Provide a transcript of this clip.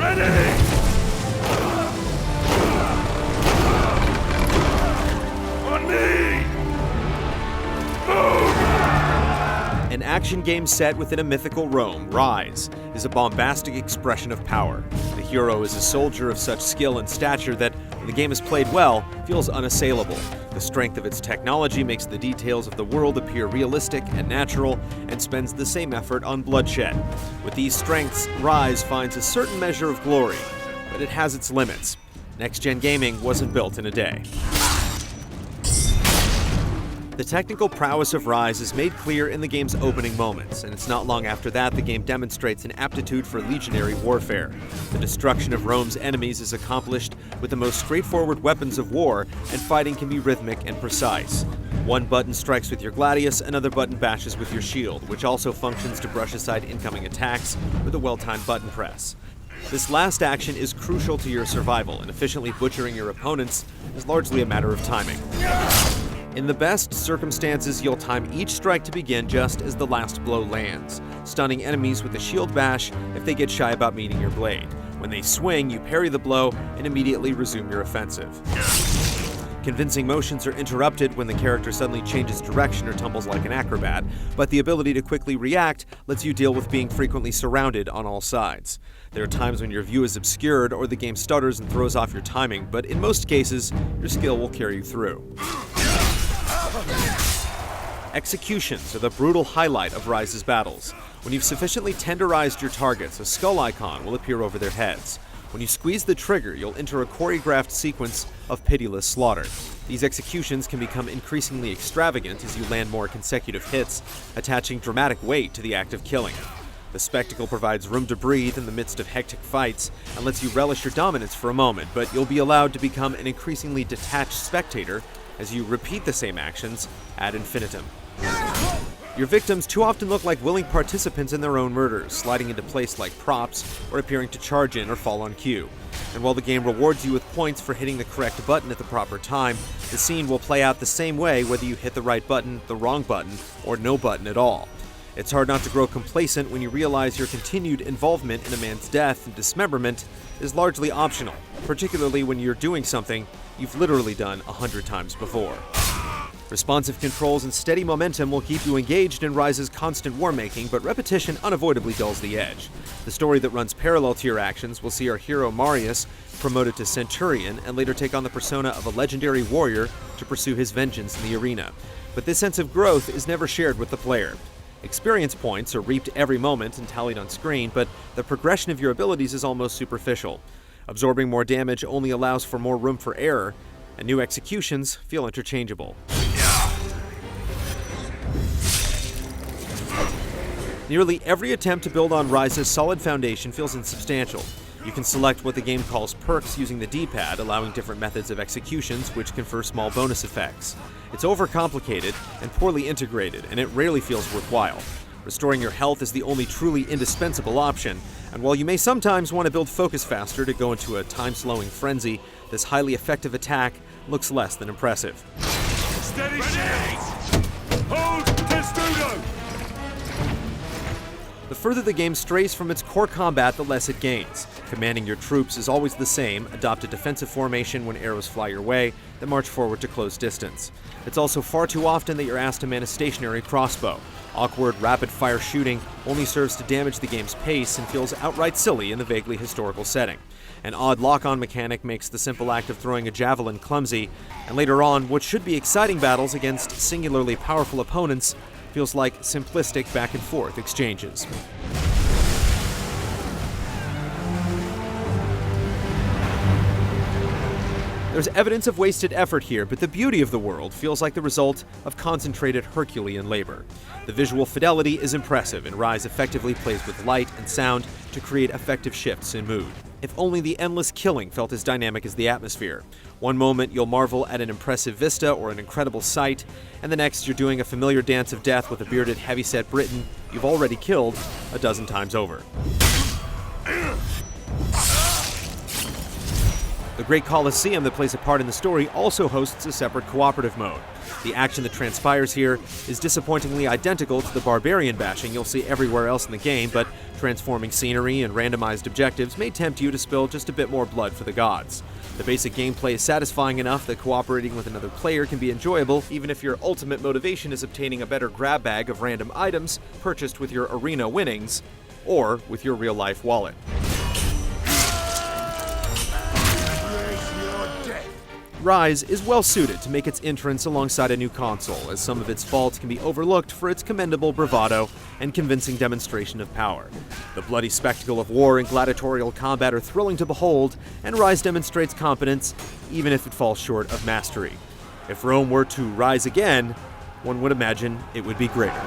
Ready! On me! Move! An action game set within a mythical Rome, Ryse is a bombastic expression of power. The hero is a soldier of such skill and stature that, when the game is played well, feels unassailable. The strength of its technology makes the details of the world appear realistic and natural, and spends the same effort on bloodshed. With these strengths, Ryse finds a certain measure of glory, but it has its limits. Next-gen gaming wasn't built in a day. The technical prowess of Ryse is made clear in the game's opening moments, and it's not long after that the game demonstrates an aptitude for legionary warfare. The destruction of Rome's enemies is accomplished with the most straightforward weapons of war, and fighting can be rhythmic and precise. One button strikes with your gladius, another button bashes with your shield, which also functions to brush aside incoming attacks with a well-timed button press. This last action is crucial to your survival, and efficiently butchering your opponents is largely a matter of timing. In the best circumstances, you'll time each strike to begin just as the last blow lands, stunning enemies with a shield bash if they get shy about meeting your blade. When they swing, you parry the blow and immediately resume your offensive. Convincing motions are interrupted when the character suddenly changes direction or tumbles like an acrobat, but the ability to quickly react lets you deal with being frequently surrounded on all sides. There are times when your view is obscured or the game stutters and throws off your timing, but in most cases, your skill will carry you through. Executions are the brutal highlight of Ryse's battles. When you've sufficiently tenderized your targets, a skull icon will appear over their heads. When you squeeze the trigger, you'll enter a choreographed sequence of pitiless slaughter. These executions can become increasingly extravagant as you land more consecutive hits, attaching dramatic weight to the act of killing. The spectacle provides room to breathe in the midst of hectic fights and lets you relish your dominance for a moment, but you'll be allowed to become an increasingly detached spectator as you repeat the same actions ad infinitum. Your victims too often look like willing participants in their own murders, sliding into place like props or appearing to charge in or fall on cue. And while the game rewards you with points for hitting the correct button at the proper time, the scene will play out the same way whether you hit the right button, the wrong button, or no button at all. It's hard not to grow complacent when you realize your continued involvement in a man's death and dismemberment is largely optional, particularly when you're doing something you've literally done 100 times before. Responsive controls and steady momentum will keep you engaged in Ryse's constant war-making, but repetition unavoidably dulls the edge. The story that runs parallel to your actions will see our hero Marius promoted to Centurion and later take on the persona of a legendary warrior to pursue his vengeance in the arena. But this sense of growth is never shared with the player. Experience points are reaped every moment and tallied on screen, but the progression of your abilities is almost superficial. Absorbing more damage only allows for more room for error, and new executions feel interchangeable. Nearly every attempt to build on Ryse's solid foundation feels insubstantial. You can select what the game calls perks using the D-pad, allowing different methods of executions which confer small bonus effects. It's overcomplicated and poorly integrated, and it rarely feels worthwhile. Restoring your health is the only truly indispensable option, and while you may sometimes want to build focus faster to go into a time-slowing frenzy, this highly effective attack looks less than impressive. Steady shields! Hold testudo! The further the game strays from its core combat, the less it gains. Commanding your troops is always the same: adopt a defensive formation when arrows fly your way, then march forward to close distance. It's also far too often that you're asked to man a stationary crossbow. Awkward, rapid-fire shooting only serves to damage the game's pace and feels outright silly in the vaguely historical setting. An odd lock-on mechanic makes the simple act of throwing a javelin clumsy, and later on, what should be exciting battles against singularly powerful opponents feels like simplistic back-and-forth exchanges. There's evidence of wasted effort here, but the beauty of the world feels like the result of concentrated Herculean labor. The visual fidelity is impressive, and Ryse effectively plays with light and sound to create effective shifts in mood. If only the endless killing felt as dynamic as the atmosphere. One moment you'll marvel at an impressive vista or an incredible sight, and the next you're doing a familiar dance of death with a bearded, heavyset Briton you've already killed a dozen times over. The Great Colosseum that plays a part in the story also hosts a separate cooperative mode. The action that transpires here is disappointingly identical to the barbarian bashing you'll see everywhere else in the game, but transforming scenery and randomized objectives may tempt you to spill just a bit more blood for the gods. The basic gameplay is satisfying enough that cooperating with another player can be enjoyable, even if your ultimate motivation is obtaining a better grab bag of random items purchased with your arena winnings, or with your real-life wallet. Ryse is well suited to make its entrance alongside a new console, as some of its faults can be overlooked for its commendable bravado and convincing demonstration of power. The bloody spectacle of war and gladiatorial combat are thrilling to behold, and Ryse demonstrates competence, even if it falls short of mastery. If Rome were to rise again, one would imagine it would be greater.